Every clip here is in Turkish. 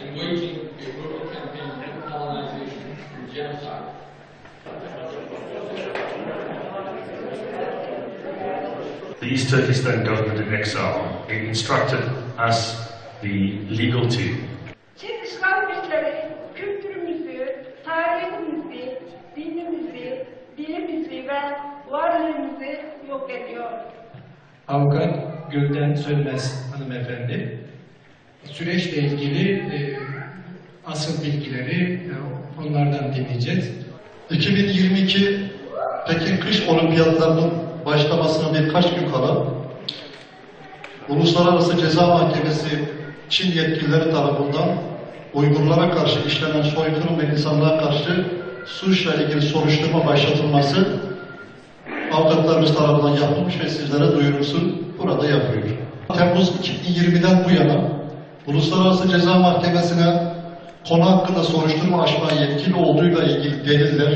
and waging a brutal campaign of decolonization and genocide. The East Turkestan government in exile instructed us, the legal team, İslam güçleri kültürümüzü, tarihimizi, dinimizi, dilimizi ve varlığımızı yok ediyor. Avukat Gülden Sönmez hanımefendi, süreçle ilgili asıl bilgileri onlardan dinleyeceğiz. 2022 Pekin Kış Olimpiyatlarının başlamasına birkaç gün kala Uluslararası Ceza Mahkemesi Çin yetkilileri tarafından Uygurlara karşı işlenen soykırım ve insanlığa karşı suçla ilgili soruşturma başlatılması avukatlarımız tarafından yapılmış ve sizlere duyurusu burada yapıyor. Temmuz 2020'den bu yana Uluslararası Ceza Mahkemesi'ne konu hakkında soruşturma açmaya yetkili olduğuyla ilgili deliller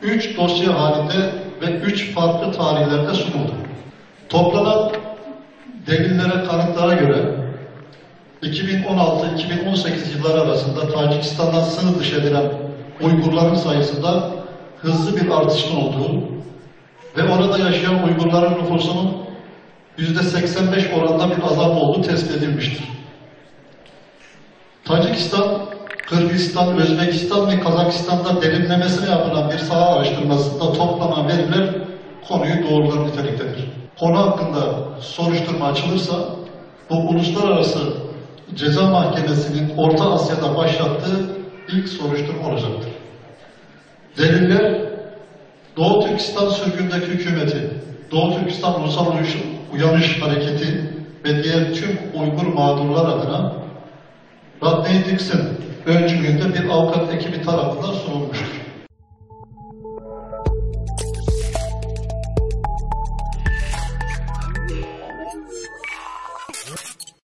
3 dosya halinde ve 3 farklı tarihlerde sunuldu. Toplanan delillere, kanıtlara göre 2016-2018 yılları arasında Tacikistan'dan sınır dışı edilen Uygurların sayısında hızlı bir artışın olduğu ve orada yaşayan Uygurların nüfusunun %85 oranında bir azalma olduğu tespit edilmiştir. Tacikistan, Kırgızistan, Özbekistan ve Kazakistan'da derinlemesine yapılan bir saha araştırmasında toplanan veriler konuyu doğrular niteliktedir. Konu hakkında soruşturma açılırsa bu Uluslararası Ceza Mahkemesi'nin Orta Asya'da başlattığı ilk soruşturma olacaktır. Deliller Doğu Türkistan sürgündeki hükümeti, Doğu Türkistan Ulusal Uyanış Hareketi ve diğer tüm Uygur mağdurlar adına Rodney Dixon öncülüğünde bir avukat ekibi tarafından sunulmuştur.